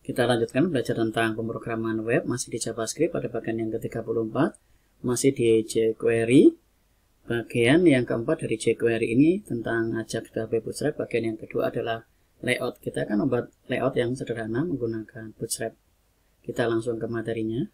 Kita lanjutkan belajar tentang pemrograman web, masih di JavaScript pada bagian yang ke-34, masih di jQuery. Bagian yang keempat dari jQuery ini tentang Ajax PHP Bootstrap. Bagian yang kedua adalah layout. Kita akan membuat layout yang sederhana menggunakan Bootstrap. Kita langsung ke materinya.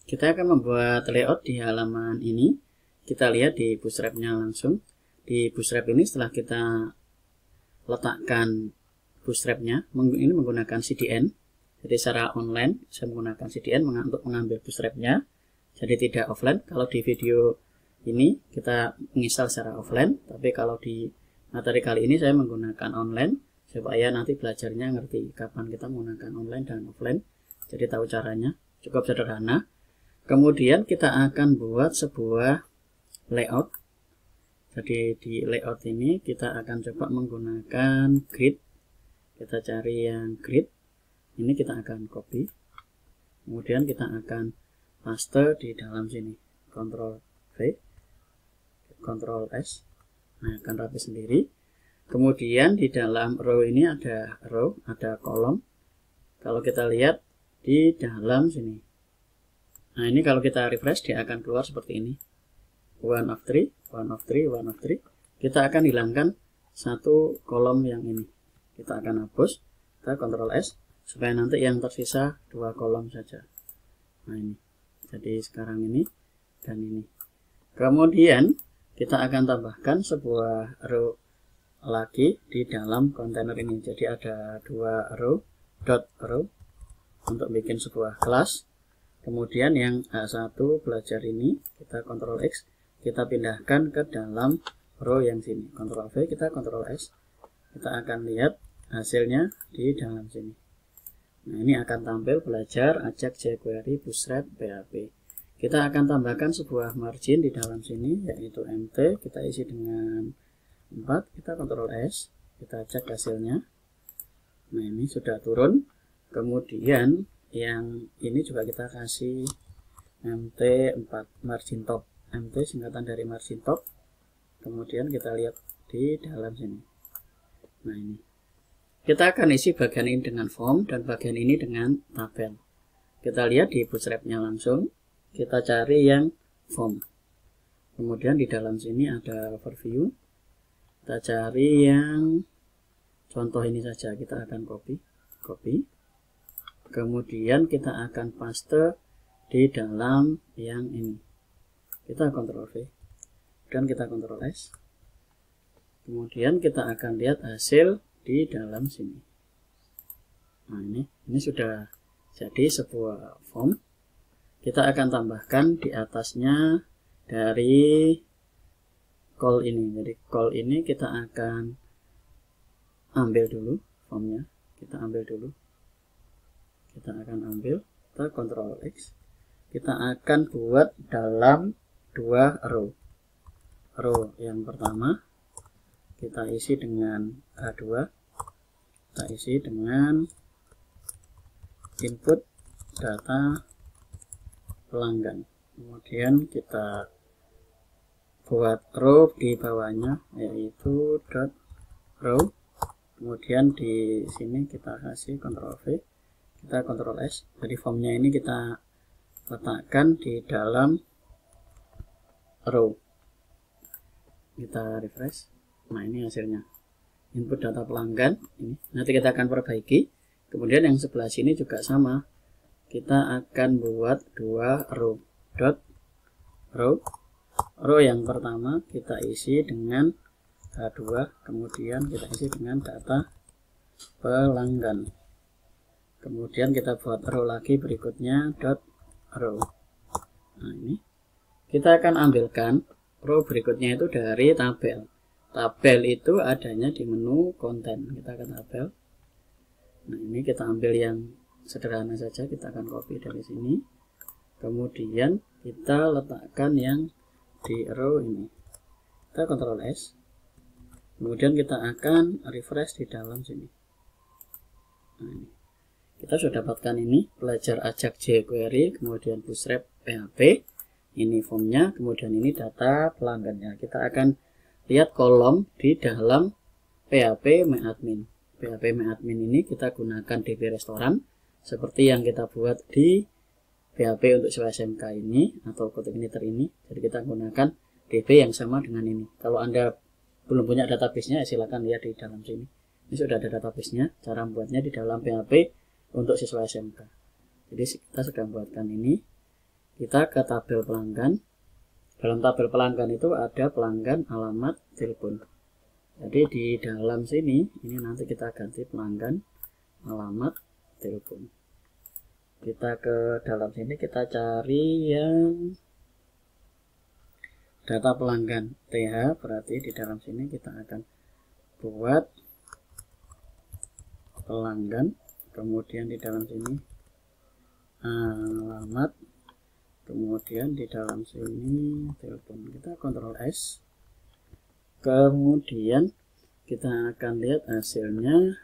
Kita akan membuat layout di halaman ini. Kita lihat di Bootstrap-nya langsung. Di Bootstrap ini setelah kita letakkan Bootstrap-nya, ini menggunakan CDN. Jadi secara online saya menggunakan CDN untuk mengambil Bootstrap-nya. Jadi tidak offline. Kalau di video ini kita menginstal secara offline, tapi kalau di materi kali ini saya menggunakan online supaya nanti belajarnya ngerti kapan kita menggunakan online dan offline. Jadi tahu caranya, cukup sederhana. Kemudian kita akan buat sebuah layout. Jadi di layout ini kita akan coba menggunakan grid. Kita cari yang grid. Ini kita akan copy. Kemudian kita akan paste di dalam sini. Ctrl V, Ctrl S. Nah, akan rapi sendiri. Kemudian di dalam row ini ada row, ada kolom. Kalau kita lihat di dalam sini. Nah, ini kalau kita refresh dia akan keluar seperti ini. 1 of 3, 1 of 3, 1 of 3. Kita akan hilangkan satu kolom yang ini. Kita akan hapus, kita Ctrl S supaya nanti yang tersisa 2 kolom saja. Nah, ini. Jadi sekarang ini dan ini. Kemudian kita akan tambahkan sebuah row lagi di dalam kontainer ini. Jadi ada 2 row, dot row untuk bikin sebuah kelas. Kemudian yang A1 belajar ini kita Ctrl X, kita pindahkan ke dalam row yang sini. Ctrl V, kita Ctrl S. Kita akan lihat hasilnya di dalam sini. Nah, ini akan tampil belajar Ajax jQuery Bootstrap PHP. Kita akan tambahkan sebuah margin di dalam sini, yaitu MT. Kita isi dengan 4. Kita Ctrl S. Kita cek hasilnya. Nah, ini sudah turun. Kemudian yang ini juga kita kasih MT4, margin top. MT singkatan dari margin top. Kemudian kita lihat di dalam sini. Nah, ini. Kita akan isi bagian ini dengan form dan bagian ini dengan tabel. Kita lihat di Bootstrap-nya langsung. Kita cari yang form. Kemudian di dalam sini ada overview. Kita cari yang contoh ini saja. Kita akan copy. Kemudian kita akan paste di dalam yang ini. Kita Ctrl V dan kita Ctrl S. Kemudian kita akan lihat hasil di dalam sini. Nah, ini sudah jadi sebuah form. Kita akan tambahkan di atasnya dari call ini. Jadi call ini kita akan ambil dulu formnya. Kita ambil dulu. Kita akan ambil. Kita Ctrl X. Kita akan buat dalam 2 row. Row yang pertama kita isi dengan A2. Kita isi dengan input data pelanggan. Kemudian kita buat row di bawahnya, yaitu dot row. Kemudian di sini kita kasih Ctrl V, kita Ctrl S. Jadi formnya ini kita letakkan di dalam row. Kita refresh. Nah, ini hasilnya. Input data pelanggan ini. Nanti kita akan perbaiki. Kemudian yang sebelah sini juga sama. Kita akan buat 2 row. Dot row. Row yang pertama kita isi dengan A2, kemudian kita isi dengan data pelanggan. Kemudian kita buat row lagi berikutnya dot row. Nah, ini kita akan ambilkan row berikutnya itu dari tabel. Tabel itu adanya di menu konten. Kita akan tabel. Nah, ini kita ambil yang sederhana saja. Kita akan copy dari sini. Kemudian kita letakkan yang di row ini. Kita Ctrl S. Kemudian kita akan refresh di dalam sini. Nah, ini. Kita sudah dapatkan ini. Belajar Ajax jQuery. Kemudian Bootstrap PHP. Ini formnya. Kemudian ini data pelanggannya. Kita akan lihat kolom di dalam PHP MyAdmin. PHP MyAdmin ini kita gunakan DB restoran seperti yang kita buat di PHP untuk siswa SMK ini atau CodeIgniter ini. Jadi kita gunakan DB yang sama dengan ini. Kalau Anda belum punya database-nya, silakan lihat di dalam sini. Ini sudah ada database-nya, cara membuatnya di dalam PHP untuk siswa SMK. Jadi kita sudah membuatkan ini. Kita ke tabel pelanggan. Dalam tabel pelanggan itu ada pelanggan, alamat, telepon. Jadi di dalam sini, ini nanti kita ganti pelanggan, alamat, telepon. Kita ke dalam sini, kita cari yang data pelanggan TH, berarti di dalam sini kita akan buat pelanggan, kemudian di dalam sini alamat, kemudian di dalam sini telepon. Kita Ctrl S, kemudian kita akan lihat hasilnya.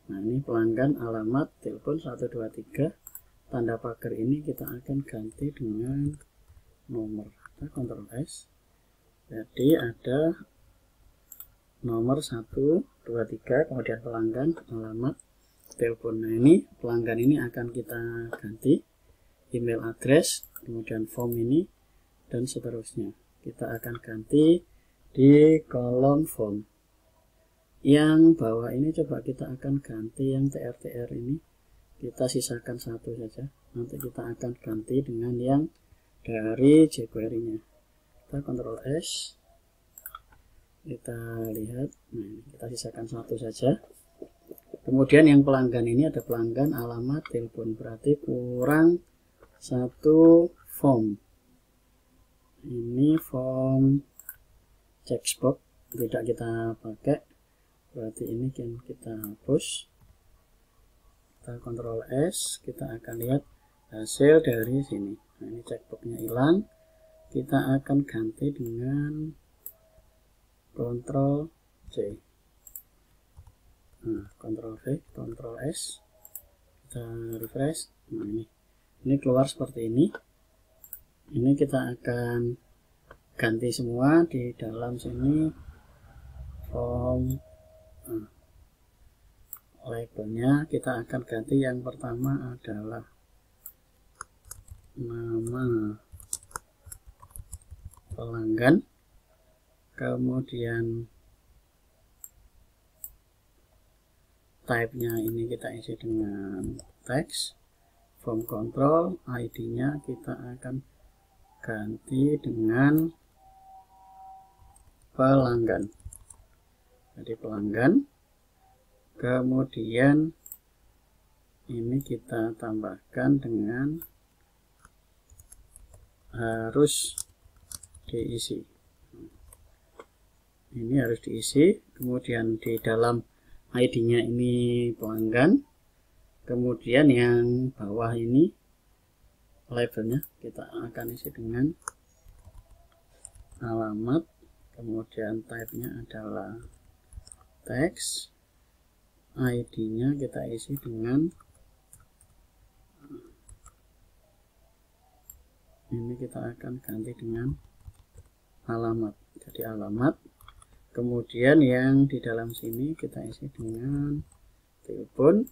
Nah, ini pelanggan, alamat, telepon 123. Tanda pagar ini kita akan ganti dengan nomor. Kita Ctrl S. Jadi ada nomor 123, kemudian pelanggan, alamat, telepon. Nah, ini pelanggan ini akan kita ganti email address, kemudian form ini, dan seterusnya. Kita akan ganti di kolom form. Yang bawah ini coba kita akan ganti yang TR ini, kita sisakan satu saja. Nanti kita akan ganti dengan yang dari jQuery nya. Kita Ctrl S, kita lihat. Nah, kita sisakan satu saja. Kemudian yang pelanggan ini ada pelanggan, alamat, telepon, berarti kurang satu form. Ini form checkbox tidak kita pakai, berarti ini kita hapus. Kita Ctrl S, kita akan lihat hasil dari sini. Nah, ini checkboxnya hilang. Kita akan ganti dengan Ctrl C. Nah, Ctrl V, Ctrl S, kita refresh. Nah, ini keluar seperti ini. Ini kita akan ganti semua di dalam sini form. Nah, labelnya kita akan ganti. Yang pertama adalah nama pelanggan, kemudian type-nya ini kita isi dengan teks, form control, ID-nya kita akan ganti dengan pelanggan. Jadi pelanggan, kemudian ini kita tambahkan dengan harus diisi. Ini harus diisi. Kemudian di dalam ID-nya ini pelanggan, kemudian yang bawah ini labelnya kita akan isi dengan alamat, kemudian type-nya adalah teks, ID-nya kita isi dengan ini, kita akan ganti dengan alamat. Jadi alamat, kemudian yang di dalam sini kita isi dengan telepon,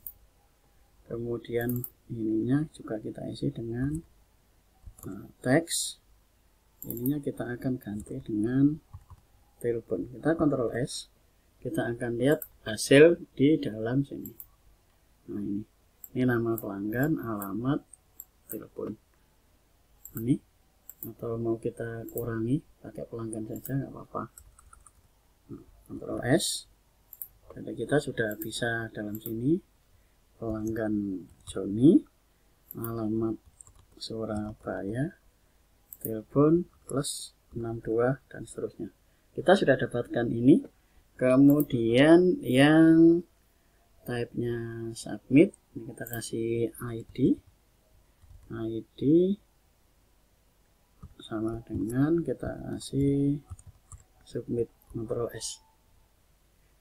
kemudian ininya juga kita isi dengan teks, ininya kita akan ganti dengan telepon. Kita Ctrl S, kita akan lihat hasil di dalam sini. Nah, ini nama pelanggan, alamat, telepon. Ini, atau mau kita kurangi pakai pelanggan saja nggak apa-apa. Nah, Ctrl S. Jadi kita sudah bisa dalam sini pelanggan Joni, alamat Surabaya, telepon plus 62 dan seterusnya. Kita sudah dapatkan ini. Kemudian yang type-nya submit, ini kita kasih ID sama dengan kita kasih submit, Ctrl S.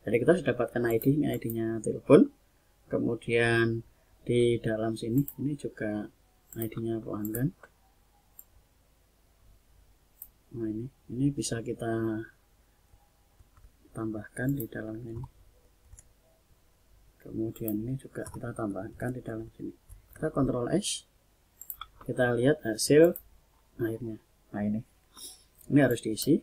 Jadi kita sudah dapatkan ID, ini ID-nya telepon. Kemudian di dalam sini ini juga ID-nya pelanggan. Nah, ini bisa kita tambahkan di dalam ini. Kemudian ini juga kita tambahkan di dalam sini. Kita Ctrl S, kita lihat hasil akhirnya. Nah ini harus diisi,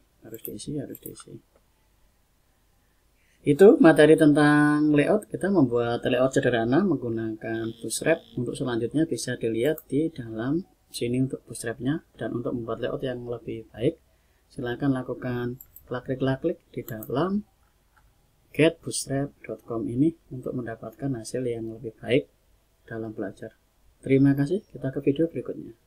Itu materi tentang layout. Kita membuat layout sederhana menggunakan Bootstrap. Untuk selanjutnya bisa dilihat di dalam sini untuk Bootstrapnya. Dan untuk membuat layout yang lebih baik, silakan lakukan klik di dalam getbootstrap.com ini untuk mendapatkan hasil yang lebih baik dalam belajar. Terima kasih, kita ke video berikutnya.